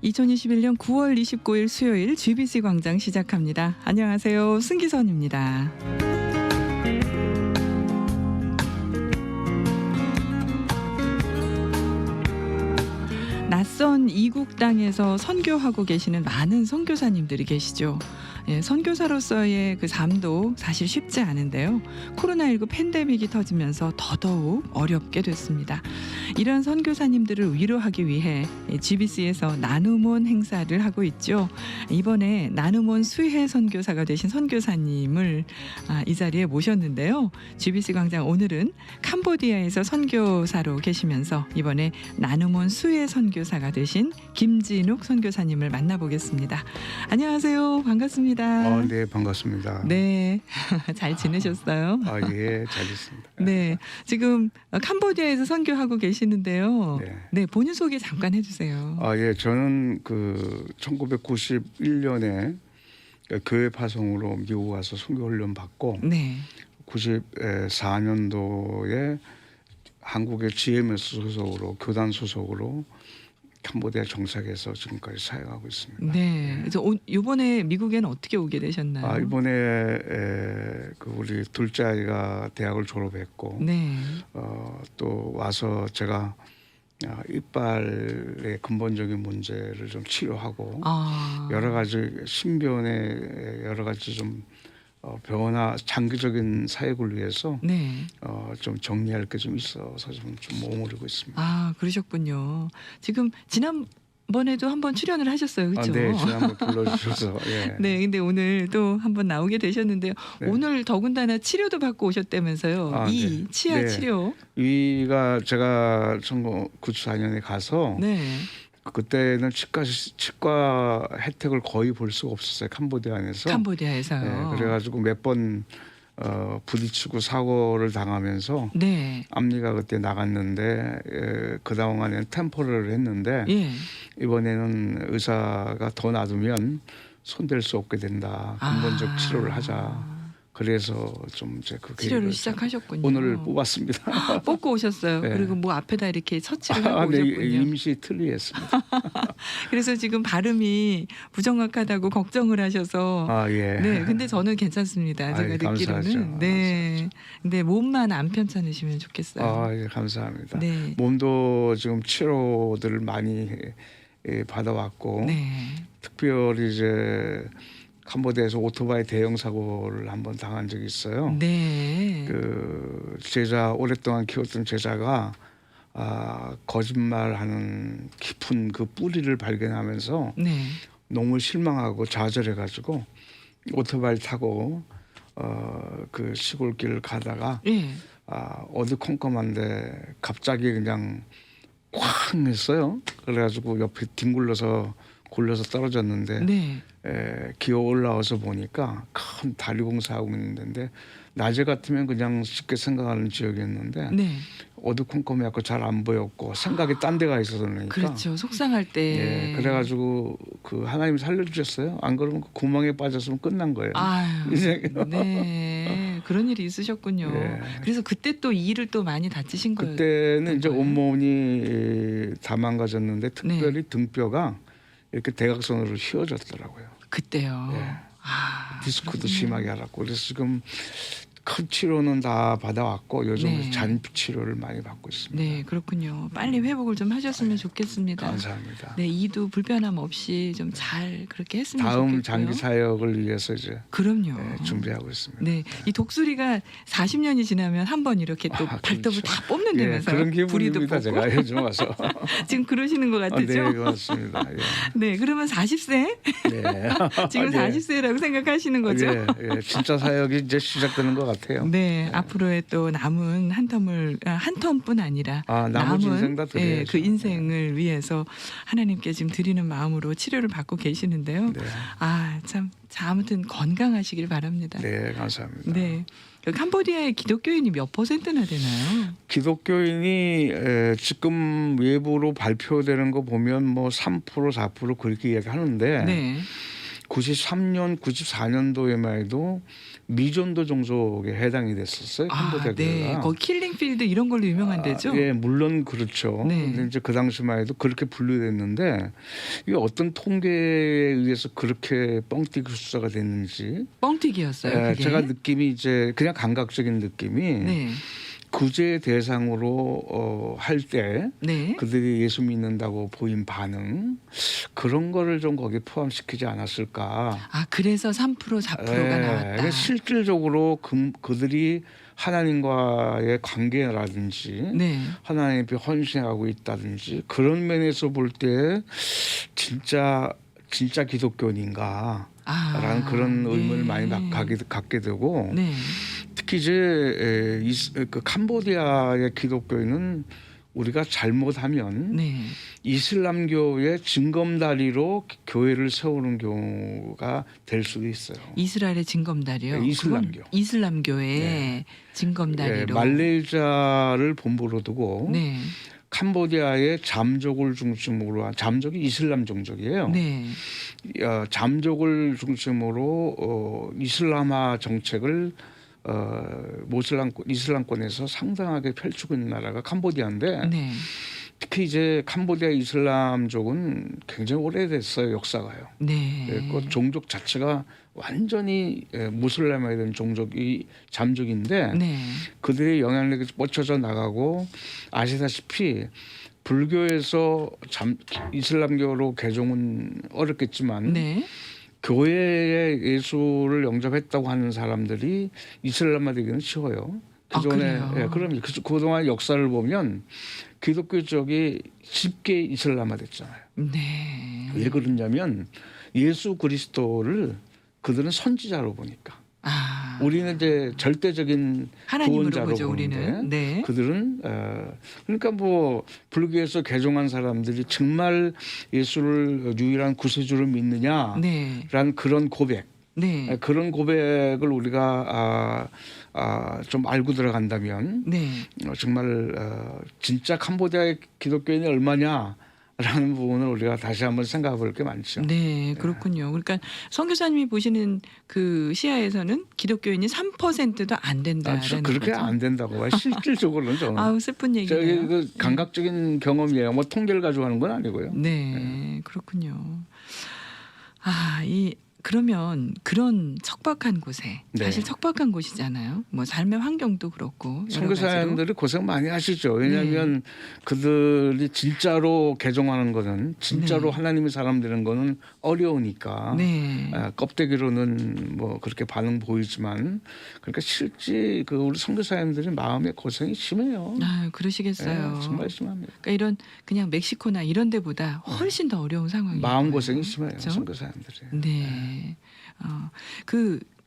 2021년 9월 29일 수요일 GBC 광장 시작합니다. 안녕하세요. 승기선입니다. 낯선 이국 땅에서 선교하고 계시는 많은 선교사님들이 계시죠. 선교사로서의 그 삶도 사실 쉽지 않은데요. 코로나19 팬데믹이 터지면서 더더욱 어렵게 됐습니다. 이런 선교사님들을 위로하기 위해 GBC에서 나눔온 행사를 하고 있죠. 이번에 나눔온 수혜 선교사가 되신 선교사님을 이 자리에 모셨는데요. GBC 광장 오늘은 캄보디아에서 선교사로 계시면서 이번에 나눔온 수혜 선교사가 되신 김진욱 선교사님을 만나보겠습니다. 안녕하세요. 반갑습니다. 네, 반갑습니다. 네, 잘 지내셨어요? 예, 잘 있습니다. 네, 지금 캄보디아에서 선교하고 계시는데요. 네. 네, 본인 소개 잠깐 해주세요. 예, 저는 그 1991년에 교회 파송으로 미국 와서 선교 훈련 받고 네, 94년도에 한국의 GMS 소속으로 교단 소속으로 캄보디아 정착해서 지금까지 사역하고 있습니다. 네. 그래서 이번에 미국에는 어떻게 오게 되셨나요? 이번에 그 우리 둘째 아이가 대학을 졸업했고, 네, 또 와서 제가 이빨의 근본적인 문제를 좀 치료하고 여러 가지 신변의 여러 가지 좀 병원화 장기적인 사역을 위해서 네. 좀 정리할 게 좀 있어서 좀 머무르고 있습니다. 그러셨군요. 지금 지난번에도 한번 출연을 하셨어요, 그렇죠? 네, 지난번 불러주셔서. 예. 네, 근데 오늘 또 한번 나오게 되셨는데요. 네. 오늘 더군다나 치료도 받고 오셨다면서요. 이 네. 치아 네. 치료. 위가 제가 1994년에 가서 네. 그때는 치과 혜택을 거의 볼 수가 없었어요. 캄보디아에서. 캄보디아에서요. 네, 그래가지고 몇 번 부딪히고 사고를 당하면서 네. 앞니가 그때 나갔는데 그 동안에는 템포를 했는데 예. 이번에는 의사가 더 놔두면 손댈 수 없게 된다. 근본적 치료를 하자. 그래서 좀 이제 그 치료를 계획을 시작하셨군요. 오늘 뽑았습니다. 뽑고 오셨어요. 네. 그리고 뭐 앞에다 이렇게 처치를 하고 네, 오셨군요. 임시 틀리했습니다. 그래서 지금 발음이 부정확하다고 걱정을 하셔서 예. 네, 근데 저는 괜찮습니다. 제가 듣기로는 감사하죠. 네, 근데 몸만 안 편찮으시면 좋겠어요. 예, 감사합니다. 네, 몸도 지금 치료들을 많이 받아왔고 네, 특별히 이제 캄보디아에서 오토바이 대형 사고를 한번 당한 적이 있어요. 네, 그 제자 오랫동안 키웠던 제자가 거짓말하는 깊은 그 뿌리를 발견하면서 네, 너무 실망하고 좌절해가지고 오토바이 타고 그 시골길을 가다가 예, 어두컴컴한데 갑자기 그냥 쾅 했어요. 그래가지고 옆에 뒹굴러서 굴러서 떨어졌는데 네, 기어 올라와서 보니까 큰 다리 공사하고 있는데 낮에 같으면 그냥 쉽게 생각하는 지역이었는데 네, 어두컴컴해갖고 잘 안 보였고 생각이 딴 데가 있어서 그러니까 그렇죠. 속상할 때. 그래가지고 그 하나님 살려주셨어요. 안 그러면 그 구멍에 빠졌으면 끝난 거예요. 아유, 인생이. 네, 그런 일이 있으셨군요. 예. 그래서 그때 또 이를 또 많이 다치신 거예요. 그때는 이제 거예요? 온몸이 다 망가졌는데 특별히 등뼈가 이렇게 대각선으로 휘어졌더라고요. 그때요. 예. 디스크도 그렇군요. 심하게 알았고 그래서 지금 큰 치료는 다 받아왔고 요즘 네. 잔입 치료를 많이 받고 있습니다. 네, 그렇군요. 빨리 회복을 좀 하셨으면 좋겠습니다. 감사합니다. 네, 이도 불편함 없이 좀 잘 그렇게 했으면 다음 좋겠고요. 장기 사역을 위해서 이제 그럼요. 준비하고 있습니다. 네, 이 독수리가 40년이 지나면 한 번 이렇게 또 발톱을 그렇죠. 다 뽑는다면서요. 그런 부리도 기분입니다. 뽑고. 제가 요즘 와서. 지금 그러시는 것 같으죠? 네, 그렇습니다. 네, 그러면 40세? 네. 지금 40세라고 생각하시는 거죠? 예, 진짜 사역이 이제 시작되는 것 같아요. 네, 앞으로의 또 남은 한 텀뿐 아니라 남은 인생 다 드려야죠. 그 인생을 위해서 하나님께 지금 드리는 마음으로 치료를 받고 계시는데요. 네. 참 아무튼 건강하시길 바랍니다. 네, 감사합니다. 네. 캄보디아의 기독교인이 몇 %나 되나요? 기독교인이 지금 외부로 발표되는 거 보면 뭐 3% 4% 그렇게 얘기하는데 네. 93년 94년도에만 해도 미존도 종족에 해당이 됐었어요. 캄보디아 네. 교회가. 거기 킬링필드 이런 걸로 유명한 데죠? 예, 물론 그렇죠. 네. 근데 이제 그 당시만 해도 그렇게 분류됐는데 이게 어떤 통계에 의해서 그렇게 뻥튀기 숫자가 됐는지. 뻥튀기였어요. 예, 그게? 제가 느낌이 이제 그냥 감각적인 느낌이 네. 구제 대상으로 할 때 네. 그들이 예수 믿는다고 보인 반응 그런 거를 좀 거기에 포함시키지 않았을까. 그래서 3% 4%가 예, 나왔다. 실질적으로 그들이 하나님과의 관계라든지 네. 하나님 앞에 헌신하고 있다든지 그런 면에서 볼 때 진짜 기독교인인가 라는 그런 의문을 많이 갖게 되고 네. 특히 이제 그 캄보디아의 기독교인은 우리가 잘못하면 네. 이슬람교의 징검다리로 교회를 세우는 경우가 될 수도 있어요. 이스라엘의 징검다리요. 네, 이슬람교. 그건 이슬람교의 네. 징검다리로. 말레이자를 본부로 두고 네. 캄보디아의 잠족을 중심으로 한 잠족이 이슬람 종족이에요. 네. 잠족을 중심으로 이슬람화 정책을 이슬람권에서 상당하게 펼치고 있는 나라가 캄보디아인데 네. 특히 이제 캄보디아 이슬람족은 굉장히 오래됐어요. 역사가요. 네. 그 종족 자체가 완전히 무슬림화된 종족이 잠족인데 네. 그들의 영향력이 뻗쳐져 나가고 아시다시피 불교에서 이슬람교로 개종은 어렵겠지만 네. 교회에 예수를 영접했다고 하는 사람들이 이슬람화되기는 쉬워요. 그전에 그럼 그동안 역사를 보면 기독교 쪽이 쉽게 이슬람화됐잖아요. 네. 왜 그러냐면 예수 그리스도를 그들은 선지자로 보니까. 우리는 이제 절대적인 하나님으로 보죠. 보는데 우리는. 네. 그들은 그러니까 뭐 불교에서 개종한 사람들이 정말 예수를 유일한 구세주로 믿느냐라는 네. 그런 고백. 네. 그런 고백을 우리가 좀 알고 들어간다면 네. 정말 진짜 캄보디아의 기독교인이 얼마냐. 라는 부분을 우리가 다시 한번 생각해 볼 게 많죠. 네, 그렇군요. 그러니까 선교사님이 보시는 그 시야에서는 기독교인이 3%도 안 된다라는 그렇게 거죠. 안 된다고 봐요. 실질적으로는 저는. 슬픈 얘기네요. 저기 그 감각적인 경험이에요. 뭐 통계를 가지고 하는 건 아니고요. 네, 그렇군요. 그러면 그런 척박한 곳에 네. 사실 척박한 곳이잖아요. 뭐 삶의 환경도 그렇고 선교사님들이 고생 많이 하시죠. 왜냐하면 그들이 진짜로 개종하는 거는 진짜로 하나님의 사람 되는 거는 어려우니까. 네. 껍데기로는 뭐 그렇게 반응 보이지만 그러니까 실제 그 우리 선교사님들이 마음에 고생이 심해요. 그러시겠어요. 정말 심합니다. 그러니까 이런 그냥 멕시코나 이런 데보다 훨씬 더 어려운 상황이에요. 마음 고생이 심해요. 그렇죠? 선교사님들이. 네.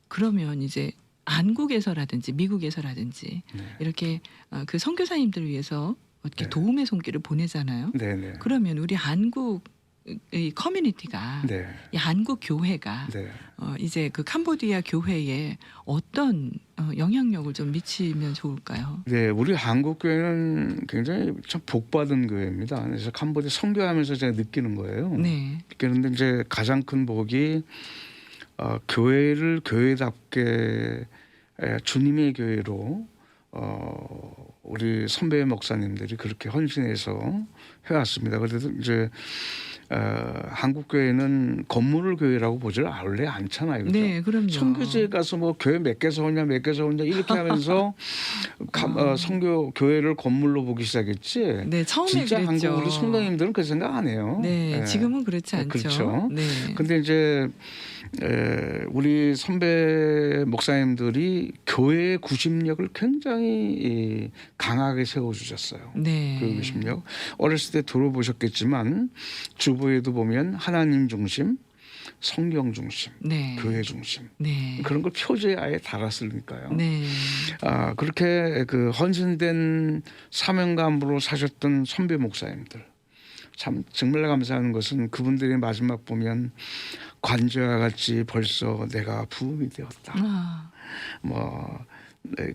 그러면 이제 한국에서라든지 미국에서라든지 이렇게 그 선교사님들을 위해서 어떻게 도움의 손길을 보내잖아요. 네네. 그러면 우리 한국 이 커뮤니티가 이 한국 교회가 이제 그 캄보디아 교회에 어떤 영향력을 좀 미치면 좋을까요? 네, 우리 한국 교회는 굉장히 참 복받은 교회입니다. 그래서 캄보디아 선교하면서 제가 느끼는 거예요. 네. 느끼는데 이제 가장 큰 복이 교회를 교회답게 주님의 교회로 우리 선배 목사님들이 그렇게 헌신해서 해왔습니다. 그래서 이제 한국 교회는 건물 교회라고 보질 원래 않잖아요. 그렇죠? 네, 그럼요. 선교지에 가서 뭐 교회 몇 개 세웠냐 이렇게 하면서 선교 교회를 건물로 보기 시작했지. 네, 처음에 진짜 그랬죠. 한국 우리 성도님들은 그 생각 안 해요. 네, 지금은 그렇지 않죠. 그렇죠. 네. 근데 이제 우리 선배 목사님들이 교회의 구심력을 굉장히 강하게 세워주셨어요. 네. 그 구심력. 어렸을 때 들어보셨겠지만 주보에도 보면 하나님 중심, 성경 중심, 네. 교회 중심 네. 그런 걸 표지에 아예 달았으니까요. 네. 그렇게 그 헌신된 사명감으로 사셨던 선배 목사님들 참 정말 감사하는 것은 그분들의 마지막 보면 관저와 같이 벌써 내가 부음이 되었다.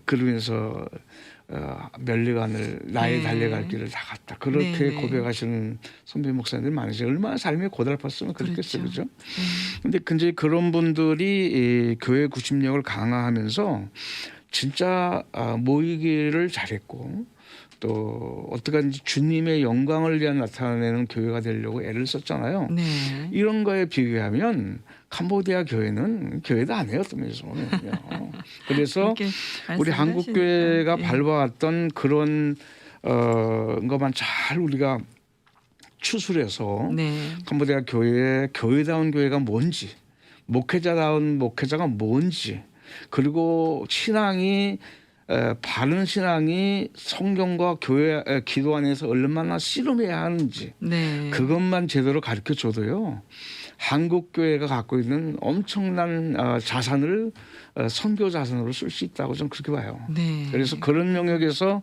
그러면서 멸리관을 나의 달려갈 길을 다 갔다. 그렇게 네네. 고백하시는 선배 목사님들이 많으시죠. 얼마나 삶이 고달팠으면 그렇겠어요. 그렇죠. 그죠? 근데 그런 분들이 이 교회 구심력을 강화하면서 진짜 모이기를 잘했고 또 어떻게든지 주님의 영광을 위한 나타내는 교회가 되려고 애를 썼잖아요. 네. 이런 거에 비교하면 캄보디아 교회는 교회도 아니에요. 어떤 면에서는. 그래서 그렇게 우리 한국 말씀하시니까. 교회가 예. 밟아왔던 그런 것만 잘 우리가 추스려서 네. 캄보디아 교회의 교회다운 교회가 뭔지, 목회자다운 목회자가 뭔지, 그리고 신앙이 바른 신앙이 성경과 교회 기도 안에서 얼마나 씨름해야 하는지 네. 그것만 제대로 가르쳐 줘도요. 한국 교회가 갖고 있는 엄청난 자산을 선교 자산으로 쓸 수 있다고 저는 그렇게 봐요. 네. 그래서 그런 영역에서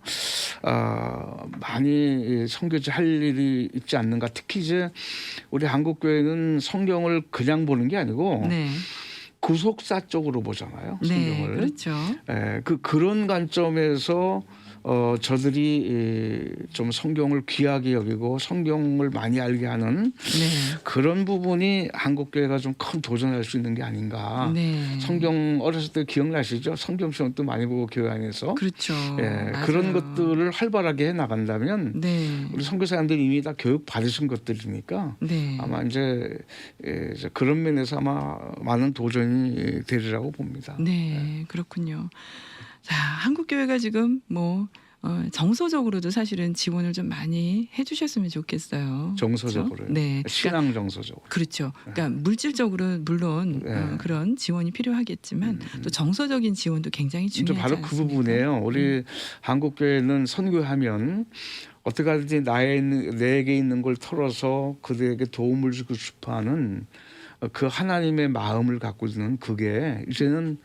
많이 선교지 할 일이 있지 않는가. 특히 이제 우리 한국 교회는 성경을 그냥 보는 게 아니고 네. 구속사 쪽으로 보잖아요. 성경을. 네. 그렇죠. 그런 관점에서 저들이 좀 성경을 귀하게 여기고 성경을 많이 알게 하는 네. 그런 부분이 한국 교회가 좀 큰 도전할 수 있는 게 아닌가. 네. 성경 어렸을 때 기억나시죠? 성경 시험도 많이 보고 교회 안에서. 그렇죠. 맞아요. 그런 것들을 활발하게 해 나간다면 네. 우리 선교사님들이 이미 다 교육 받으신 것들이니까 네. 아마 이제 그런 면에서 아마 많은 도전이 되리라고 봅니다. 네, 그렇군요. 자, 한국 교회가 지금 뭐 정서적으로도 사실은 지원을 좀 많이 해주셨으면 좋겠어요. 정서적으로요. 그렇죠? 네, 신앙 정서적으로. 그렇죠. 그러니까 물질적으로 물론 네. 그런 지원이 필요하겠지만 또 정서적인 지원도 굉장히 이제 중요하지 바로 그 않습니까? 부분이에요. 우리 한국 교회는 선교하면 어떻게 하든지 내게 있는 걸 털어서 그들에게 도움을 주고 싶어하는 그 하나님의 마음을 갖고 있는 그게 이제는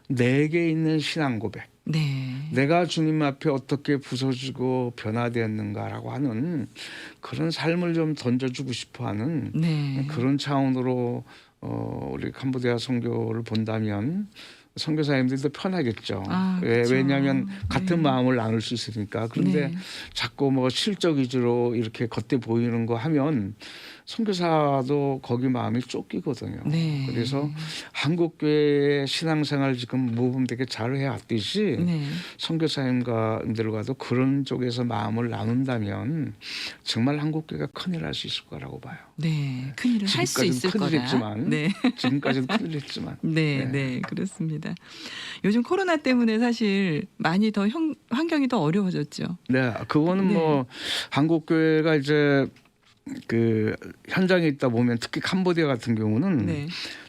내게 있는 신앙 고백. 네. 내가 주님 앞에 어떻게 부서지고 변화되었는가라고 하는 그런 삶을 좀 던져주고 싶어하는 네. 그런 차원으로 우리 캄보디아 선교를 본다면 선교사님들도 편하겠죠. 그렇죠. 왜냐하면 같은 네. 마음을 나눌 수 있으니까. 그런데 네. 자꾸 뭐 실적 위주로 이렇게 겉에 보이는 거 하면 선교사도 거기 마음이 쫓기거든요. 네. 그래서 한국 교회의 신앙생활 지금 모범되게 잘 해왔듯이 네. 선교사님들과도 그런 쪽에서 마음을 나눈다면 정말 한국 교회가 큰일 할 수 있을 거라고 봐요. 네. 큰일을 할 수 있을 거다. 큰일했지만, 네. 지금까지도 큰일했지만. 네, 네, 그렇습니다. 요즘 코로나 때문에 사실 많이 더 환경이 더 어려워졌죠. 네, 그거는 네. 뭐 한국 교회가 이제 그 현장에 있다 보면 특히 캄보디아 같은 경우는 네.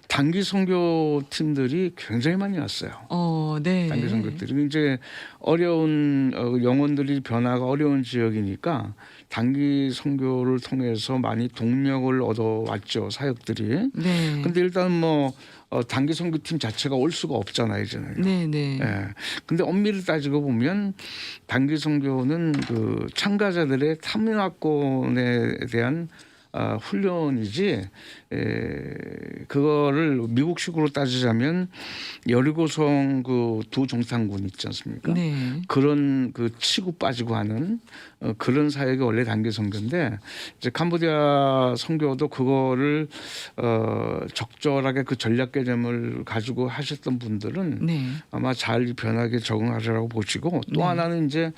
단기 선교 팀들이 굉장히 많이 왔어요. 네. 단기 선교들이 이제 어려운 영혼들이 변화가 어려운 지역이니까 단기 선교를 통해서 많이 동력을 얻어왔죠, 사역들이. 네. 근데 일단 뭐 단기 선교팀 자체가 올 수가 없잖아요, 이제는. 네, 네. 근데 엄밀히 따지고 보면 단기 선교는 그 참가자들의 탐문화권에 대한 훈련이지 그거를 미국식으로 따지자면 여리고성 그 두 정탐군 있지 않습니까? 네. 그런 그 치고 빠지고 하는 그런 사역이 원래 단기 선교인데 이제 캄보디아 선교도 그거를 적절하게 그 전략 개념을 가지고 하셨던 분들은 네. 아마 잘 변하게 적응하리라고 보시고 또 네. 하나는 이제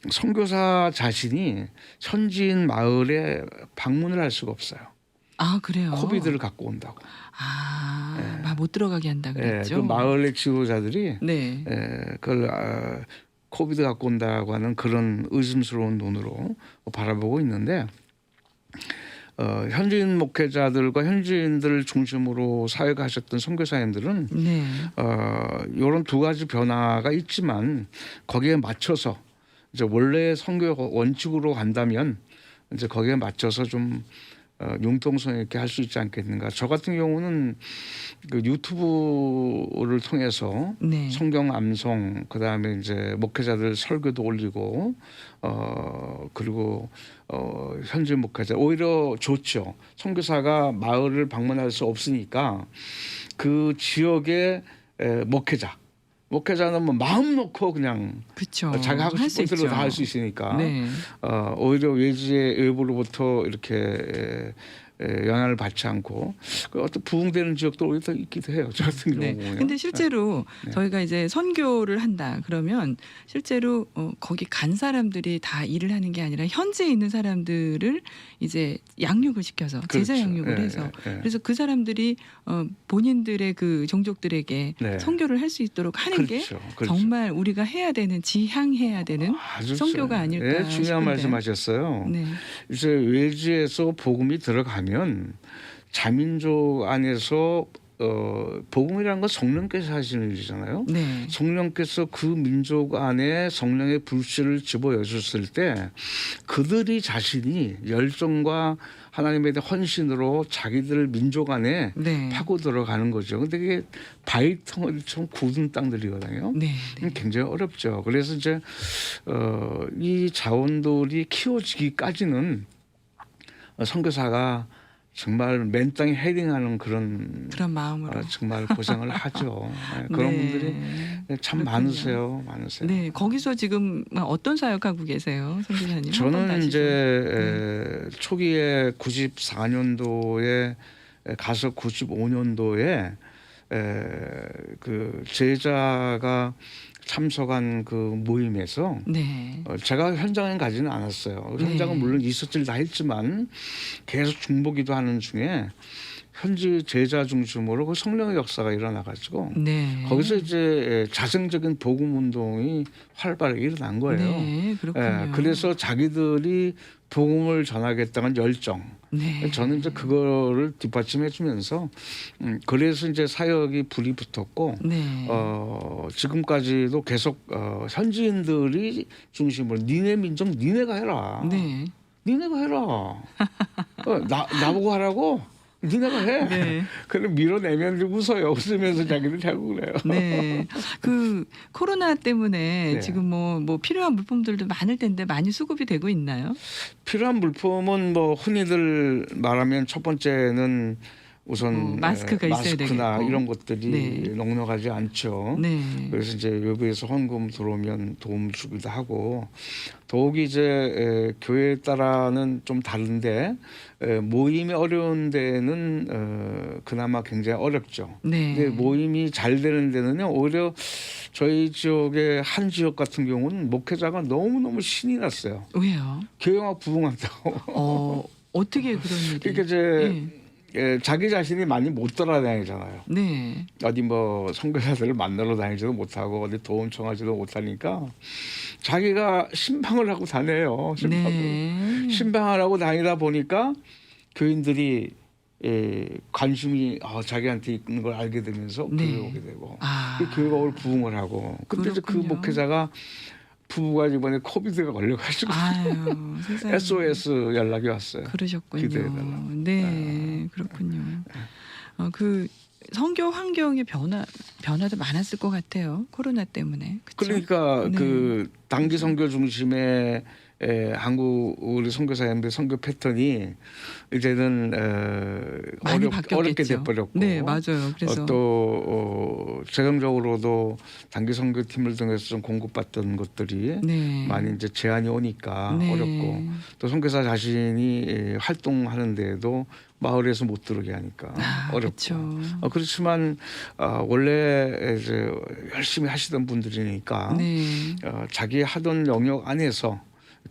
선교사 자신이 현지인 마을에 방문을 할 수가 없어요. 그래요. 코비드를 갖고 온다고. 못 들어가게 한다 그랬죠. 그 마을의 지도자들이 네. 그걸 코비드 갖고 온다고 하는 그런 의심스러운 눈으로 바라보고 있는데 현지인 목회자들과 현지인들을 중심으로 사역하셨던 선교사님들은 네. 이런 두 가지 변화가 있지만 거기에 맞춰서 이제 원래 선교 원칙으로 간다면 이제 거기에 맞춰서 좀 융통성 있게 할 수 있지 않겠는가. 저 같은 경우는 그 유튜브를 통해서 네. 성경 암송 그다음에 이제 목회자들 설교도 올리고 그리고 현지 목회자 오히려 좋죠. 선교사가 마을을 방문할 수 없으니까 그 지역의 목회자 목회자는 뭐 마음 놓고 그냥 그렇죠. 자기 하고 할 수 싶은 대로 있죠. 다 할 수 있으니까 네. 오히려 외지의 외부로부터 이렇게 영향을 받지 않고 그 어떤 부흥되는 지역도 오히려 더 있기도 해요. 저 같은 네. 경우는. 근데 실제로 네. 저희가 이제 선교를 한다 그러면 실제로 거기 간 사람들이 다 일을 하는 게 아니라 현지에 있는 사람들을 이제 양육을 시켜서 제자 그렇죠. 양육을 예, 해서 예. 그래서 그 사람들이 본인들의 그 종족들에게 네. 선교를 할 수 있도록 하는 게 그렇죠. 그렇죠. 정말 우리가 해야 되는 지향해야 되는 아주 선교가 아닐까 중요한 싶은데. 말씀하셨어요. 네. 이제 외지에서 복음이 들어가면 자민족 안에서 복음이라는 건 성령께서 하시는 일이잖아요. 네. 성령께서 그 민족 안에 성령의 불씨를 집어여셨을 때 그들이 자신이 열정과 하나님에 대한 헌신으로 자기들 민족 안에 네. 파고 들어가는 거죠. 근데 그게 바위덩어리처럼 굳은 땅들이거든요. 네. 네. 굉장히 어렵죠. 그래서 이제 이 자원들이 키워지기까지는 선교사가 정말 맨 땅에 헤딩하는 그런 마음으로. 정말 고생을 하죠. 네, 그런 네. 분들이 참 그렇군요. 많으세요. 네, 거기서 지금 어떤 사역하고 계세요, 선교사님? 저는 이제 초기에 94년도에 가서 95년도에 그 제자가 참석한 그 모임에서 네. 제가 현장에 가지는 않았어요. 현장은 네. 물론 있었질 다 했지만 계속 중보기도 하는 중에 현지 제자 중심으로 그 성령의 역사가 일어나가지고 네. 거기서 이제 자생적인 복음 운동이 활발하게 일어난 거예요. 네, 그렇군요. 그래서 자기들이 복음을 전하겠다는 열정. 네. 저는 이제 그거를 뒷받침해주면서 그래서 이제 사역이 불이 붙었고 네. 지금까지도 계속 현지인들이 중심으로 니네 민족 니네가 해라. 네. 니네가 해라. 나보고 하라고. 니네가 해. 네. 그럼 밀어내면 웃어요. 웃으면서 자기들 자고 그래요. 네. 그 코로나 때문에 네. 지금 뭐 필요한 물품들도 많을 텐데 많이 수급이 되고 있나요? 필요한 물품은 뭐 흔히들 말하면 첫 번째는 우선 마스크가 있어야 마스크나 되겠고. 이런 것들이 네. 넉넉하지 않죠. 네. 그래서 이제 외부에서 헌금 들어오면 도움 주기도 하고 더욱이 이제 교회에 따라는 좀 다른데 모임이 어려운 데는 그나마 굉장히 어렵죠. 네. 근데 모임이 잘 되는 데는요 오히려 저희 지역의 한 지역 같은 경우는 목회자가 너무너무 신이 났어요. 왜요? 교회가 부흥한다고. 어떻게 그런 일이? 그러니까 이제 자기 자신이 많이 못 돌아다니잖아요. 네. 어디 뭐 선교사들을 만나러 다니지도 못하고 어디 도움 청하지도 못하니까 자기가 신방을 하고 다녀요. 네. 신방을 하고 다니다 보니까 교인들이 관심이 자기한테 있는 걸 알게 되면서 네. 교회에 오게 되고 아. 그 교회가 오늘 부흥을 하고 근데 이제 그 그렇군요. 목회자가 부부가 이번에 코비드가 걸려가지고 아유, 세상에. SOS 연락이 왔어요. 그러셨군요. 기도해달라고. 네, 그렇군요. 그 선교 환경의 변화도 많았을 것 같아요. 코로나 때문에. 그쵸? 그러니까 네. 그 단기 선교 중심의 한국 우리 선교사님들 선교 패턴이 이제는 많이 어렵게 바뀌었겠죠. 돼버렸고, 네, 맞아요. 그래서 또 재정적으로도 단기 선교팀을 통해서 좀 공급받던 것들이 네. 많이 이제 제한이 오니까 네. 어렵고 또 선교사 자신이 활동하는데도 마을에서 못 들어오게 하니까 어렵고. 그렇죠. 그렇지만 원래 이제 열심히 하시던 분들이니까 네. 자기 하던 영역 안에서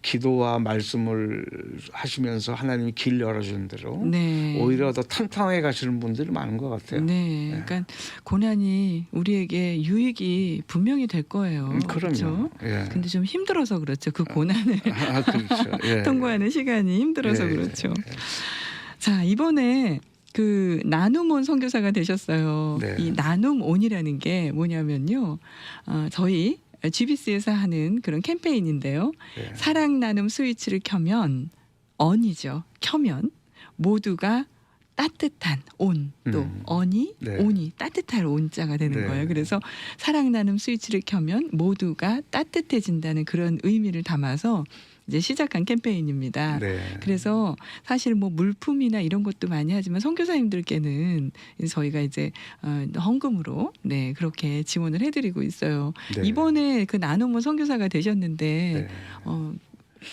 기도와 말씀을 하시면서 하나님이 길 열어주는 대로 네. 오히려 더 탄탄하게 가시는 분들이 많은 것 같아요. 네. 그러니까 고난이 우리에게 유익이 분명히 될 거예요. 그럼요. 그렇죠? 예. 근데 좀 힘들어서 그렇죠. 그 고난을 그렇죠. 예. 통과하는 시간이 힘들어서 예, 그렇죠. 예. 자, 이번에 그 나눔온 선교사가 되셨어요. 네. 이 나눔온이라는 게 뭐냐면요. 저희 GBC에서 하는 그런 캠페인인데요. 예. 사랑 나눔 스위치를 켜면 언이죠. 켜면 모두가 따뜻한 온, 또 언이 네. 온이 따뜻할 온자가 되는 네. 거예요. 그래서 사랑 나눔 스위치를 켜면 모두가 따뜻해진다는 그런 의미를 담아서 이제 시작한 캠페인입니다. 네. 그래서 사실 뭐 물품이나 이런 것도 많이 하지만 선교사님들께는 저희가 이제 헌금으로 네 그렇게 지원을 해드리고 있어요. 네. 이번에 그 나눔은 선교사가 되셨는데 네.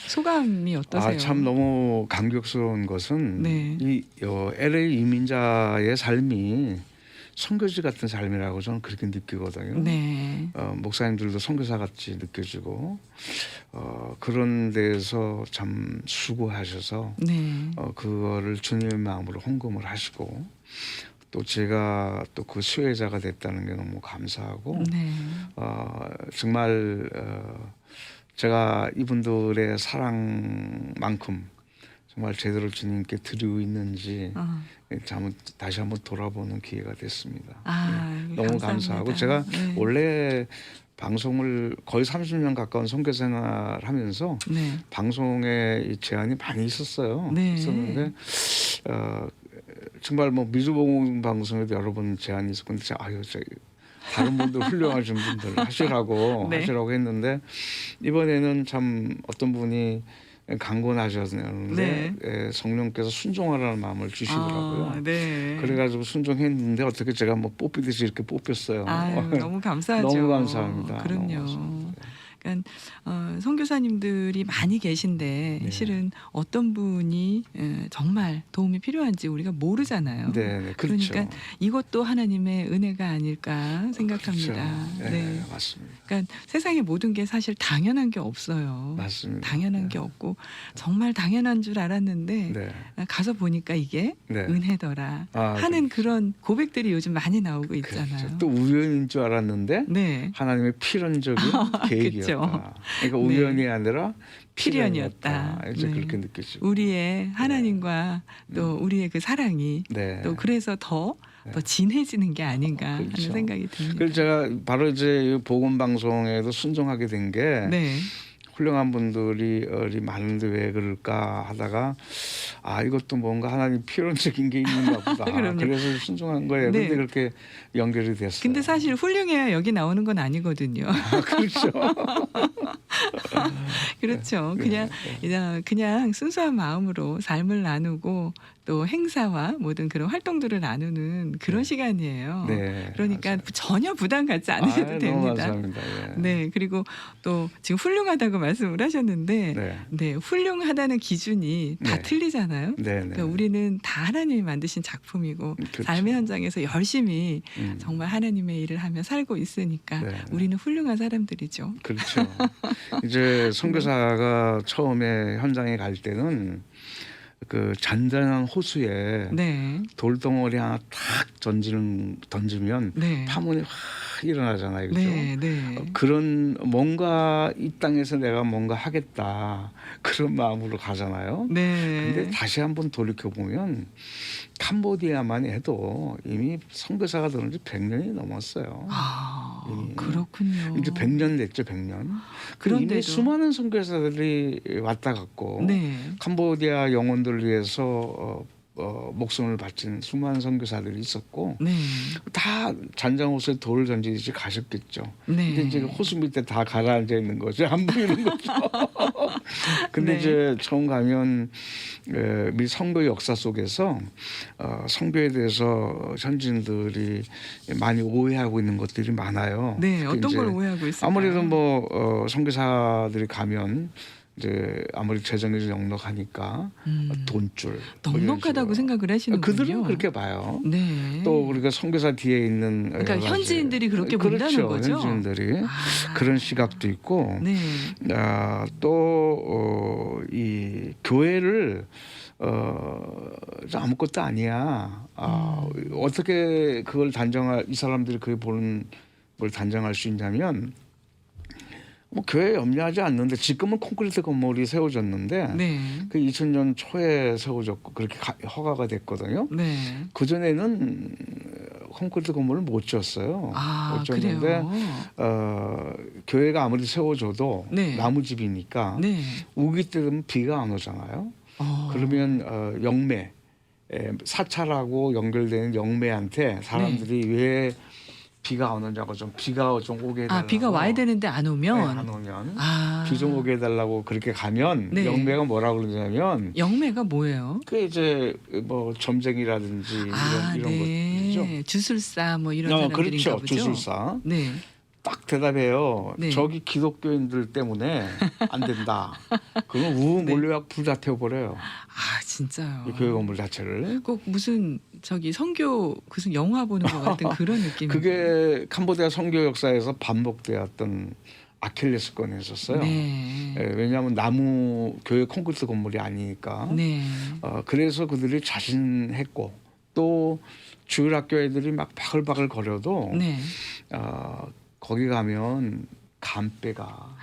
소감이 어떠세요? 참 너무 감격스러운 것은 네. 이 LA 이민자의 삶이 선교지 같은 삶이라고 저는 그렇게 느끼거든요. 네. 목사님들도 선교사 같이 느껴지고 그런 데서 참 수고하셔서 네. 그거를 주님의 마음으로 헌금을 하시고 또 제가 또 그 수혜자가 됐다는 게 너무 감사하고 네. 정말 제가 이분들의 사랑만큼 정말 제대로 주님께 드리고 있는지 다시 한번 돌아보는 기회가 됐습니다. 네. 너무 감사합니다. 감사하고 제가 네. 원래 방송을 거의 30년 가까운 선교 생활하면서 네. 방송에 제한이 많이 있었어요. 네. 있었는데 정말 뭐 미주봉 방송에도 여러 번 제한이 있었는데 다른 분들 훌륭하신 분들 하시라고 네. 하시라고 했는데 이번에는 참 어떤 분이 강권하셨는데 성령께서 순종하라는 마음을 주시더라고요. 네. 그래가지고 순종했는데 어떻게 제가 뭐 뽑히듯이 이렇게 뽑혔어요. 너무 감사하죠. 너무 감사합니다. 그럼요. 너무 감사합니다. 그러니까 선교사님들이 많이 계신데 네. 실은 어떤 분이 정말 도움이 필요한지 우리가 모르잖아요. 네, 그렇죠. 그러니까 이것도 하나님의 은혜가 아닐까 생각합니다. 그렇죠. 네, 맞습니다. 그러니까 세상에 모든 게 사실 당연한 게 없어요. 맞습니다. 당연한 게 없고 정말 당연한 줄 알았는데 네. 가서 보니까 이게 네. 은혜더라 아, 하는 그렇죠. 그런 고백들이 요즘 많이 나오고 있잖아요. 그렇죠. 또 우연인 줄 알았는데 네. 하나님의 필연적인 계획이었다. 그쵸. 그러니까 우연이 아니라 필연이었다. 필연이었다. 이제 네. 그렇게 느껴지고. 우리의 하나님과 또 우리의 그 사랑이 네. 또 그래서 더 진해지는 게 아닌가 그렇죠. 하는 생각이 듭니다. 그래서 제가 바로 이제 복음 방송에도 순종하게 된 게 네. 훌륭한 분들이 많은데 왜 그럴까 하다가 이것도 뭔가 하나님 필연적인 게 있는가 보다. 그럼요. 그래서 순종한 거예요. 네. 근데 그렇게 연결이 됐어요. 근데 사실 훌륭해야 여기 나오는 건 아니거든요. 그렇죠. 그렇죠. 그냥 순수한 마음으로 삶을 나누고 또 행사와 모든 그런 활동들을 나누는 그런 시간이에요. 네, 그러니까 맞아요. 전혀 부담 갖지 않으셔도 너무 됩니다. 감사합니다. 예. 네, 그리고 또 지금 훌륭하다고 말씀을 하셨는데, 네. 네, 훌륭하다는 기준이 다 네. 틀리잖아요. 네, 네. 그러니까 우리는 다 하나님이 만드신 작품이고 그렇죠. 삶의 현장에서 열심히 음. 정말 하나님의 일을 하며 살고 있으니까 네. 우리는 훌륭한 사람들이죠. 그렇죠. 이제 선교사가 처음에 현장에 갈 때는 그 잔잔한 호수에 네, 돌덩어리 하나 탁 던지면 네, 파문이 확 일어나잖아요. 그렇죠? 네, 네. 그런 뭔가 이 땅에서 내가 뭔가 하겠다 그런 마음으로 가잖아요. 네. 근데 다시 한번 돌이켜 보면 캄보디아만 해도 이미 선교사가 들은 지 100년이 넘었어요. 그렇군요. 이제 100년 됐죠, 100년. 그런데도 이미 수많은 선교사들이 왔다 갔고 네, 캄보디아 영혼들을 위해서 목숨을 바친 수많은 선교사들이 있었고 네, 다 잔장호수에 돌을 던지듯이 가셨겠죠. 네. 근데 이제 호수 밑에 다 가라앉아 있는 거죠. 안 보이는 거죠. 근데 네. 이제 처음 가면 미 선교 역사 속에서 선교에 대해서 현지인들이 많이 오해하고 있는 것들이 많아요. 네, 어떤 이제 걸 오해하고 있을까요? 아무래도 뭐 선교사들이 가면 이제 아무리 재정이 넉넉하니까 돈줄 넉넉하다고 생각을 하시는군요. 그들은 그렇게 봐요. 네. 또 우리가 선교사 뒤에 있는 그러니까 여러 가지- 현지인들이 그렇게 그렇죠. 본다는 거죠. 현지인들이 그런 시각도 있고 네. 이 교회를 아무것도 아니야. 어떻게 그걸 이 사람들이 그걸 보는 걸 단정할 수 있냐면 뭐 교회에 염려하지 않는데 지금은 콘크리트 건물이 세워졌는데 네. 그 2000년 초에 세워졌고 그렇게 허가가 됐거든요. 네. 그 전에는 콘크리트 건물을 못 지었어요. 못 지었는데 그래요. 교회가 아무리 세워져도 네. 나무집이니까 네. 우기 때 되면 비가 안 오잖아요. 그러면 영매 사찰하고 연결되는 영매한테 사람들이 왜 비가 안 오냐고 좀 비가 좀 오게 해달라고. 아, 비가 와야 되는데 안 네, 오면 안 오면 아. 비 좀 오게 해달라고 그렇게 가면 네. 영매가 뭐라고 그러냐면 영매가 뭐예요? 그 이제 뭐 점쟁이라든지 이런 것들이죠. 네. 주술사 뭐 이런 사람들인가 그렇죠. 보죠. 주술사. 네. 딱 대답해요. 네. 저기 기독교인들 때문에 안 된다. 그러면 네. 몰래학 불다 태워버려요. 아, 진짜요. 이 교회 건물 자체를. 꼭 무슨 저기 선교 무슨 영화 보는 것 같은 그런 느낌. 그게 캄보디아 선교 역사에서 반복되었던 아킬레스건이었어요. 네. 왜냐하면 나무 교회 콘크리트 건물이 아니니까. 네. 그래서 그들이 자신했고 또 주일학교 애들이 막 바글바글 거려도 네. 거기 가면 간빼가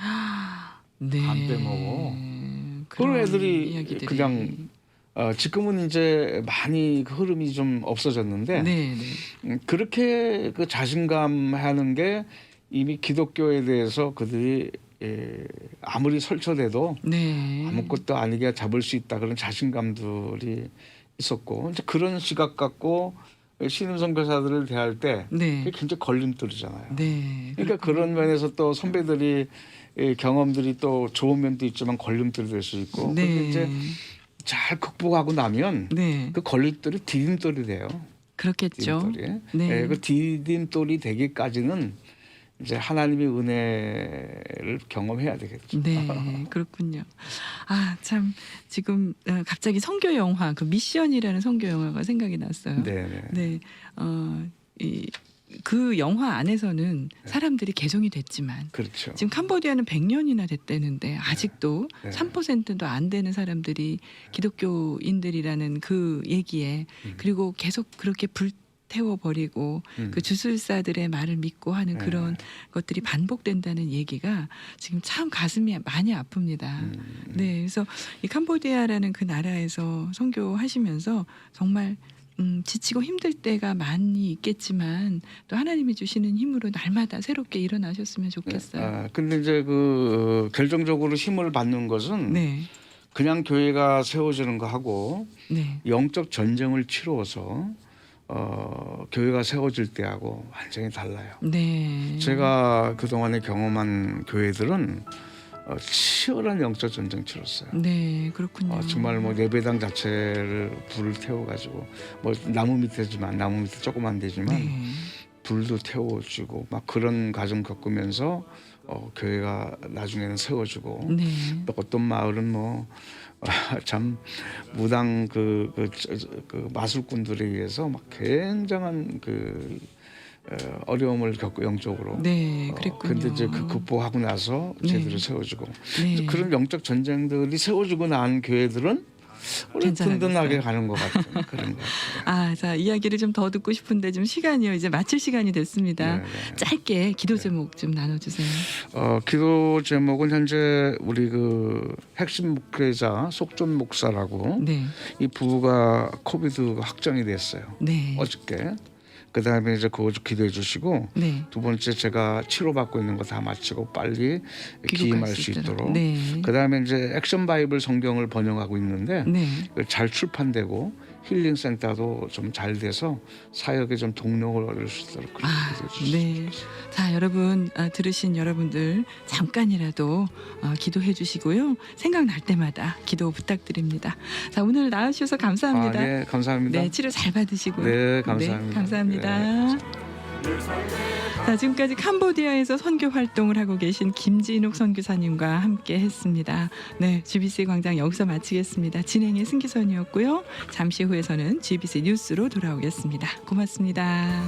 네. 안 빼먹어. 그런 그런 애들이 이야기들이. 그냥 지금은 이제 많이 그 흐름이 좀 없어졌는데 네, 네. 그렇게 그 자신감 하는 게 이미 기독교에 대해서 그들이 아무리 설쳐돼도 네. 아무것도 아니게 잡을 수 있다 그런 자신감들이 있었고 이제 그런 시각 갖고 신임 선교사들을 대할 때 네. 그게 굉장히 걸림돌이잖아요. 네. 그러니까 그런 면에서 또 선배들이 경험들이 또 좋은 면도 있지만 걸림돌이 될 수 있고 네. 근데 이제 잘 극복하고 나면 네. 그 걸림돌이 디딤돌이 돼요. 그렇겠죠. 디딤돌이. 네. 그 디딤돌이 되기까지는 이제 하나님의 은혜를 경험해야 되겠죠. 네, 그렇군요. 아, 참 지금 갑자기 선교 영화 그 미션이라는 선교 영화가 생각이 났어요. 네네. 네, 그 영화 안에서는 사람들이 개종이 됐지만 그렇죠. 지금 캄보디아는 100년이나 됐다는데 아직도 네. 3%도 안 되는 사람들이 기독교인들이라는 그 얘기에 그리고 계속 그렇게 불태워버리고 그 주술사들의 말을 믿고 하는 네. 그런 것들이 반복된다는 얘기가 지금 참 가슴이 많이 아픕니다. 네, 그래서 이 캄보디아라는 그 나라에서 선교하시면서 정말 지치고 힘들 때가 많이 있겠지만 또 하나님이 주시는 힘으로 날마다 새롭게 일어나셨으면 좋겠어요. 근데 이제 그 결정적으로 힘을 받는 것은 네, 그냥 교회가 세워지는 거 하고 네, 영적 전쟁을 치루어서 교회가 세워질 때하고 완전히 달라요. 네. 제가 그동안에 경험한 교회들은 치열한 영적 전쟁 치렀어요. 네, 그렇군요. 정말 뭐 예배당 자체를 불을 태워가지고 뭐 나무 밑에지만 나무 밑에 조그만 데지만 네, 불도 태워주고 막 그런 과정 겪으면서 교회가 나중에는 세워지고 네, 또 어떤 마을은 뭐 참 무당 그 마술꾼들에 의해서 막 굉장한 그 어려움을 겪고 영적으로. 네, 그랬군요. 근데 이제 그 극복하고 나서 네. 제대로 세워지고 네. 그런 영적 전쟁들이 세워지고 난 교회들은 원래 괜찮아졌어요. 든든하게 가는 것 같은 그런 것 같아요. 아, 자, 이야기를 좀 더 듣고 싶은데 좀 시간이요. 이제 마칠 시간이 됐습니다. 네, 네. 짧게 기도 제목 좀 나눠주세요. 기도 제목은 현재 우리 그 핵심 목회자 속전 목사라고 네, 이 부부가 코비드 확정이 됐어요. 네, 어저께. 그다음에 이제 그거 좀 기도해 주시고 네. 두 번째 제가 치료받고 있는 거 다 마치고 빨리 귀국할 기임할 수 있도록. 네, 그다음에 이제 액션 바이블 성경을 번역하고 있는데 네. 잘 출판되고 힐링 센터도 좀 잘 돼서 사역에 좀 동력을 얻을 수 있도록 그렇게 아, 기도해 주시죠. 네. 자, 여러분 들으신 여러분들 잠깐이라도 기도해 주시고요. 생각날 때마다 기도 부탁드립니다. 자, 오늘 나와주셔서 감사합니다. 네, 감사합니다. 네, 치료 잘 받으시고요. 네, 감사합니다. 네, 감사합니다. 네. 자, 지금까지 캄보디아에서 선교 활동을 하고 계신 김진욱 선교사님과 함께 했습니다. 네, GBC 광장 여기서 마치겠습니다. 진행의 승기선이었고요. 잠시 후에서는 GBC 뉴스로 돌아오겠습니다. 고맙습니다.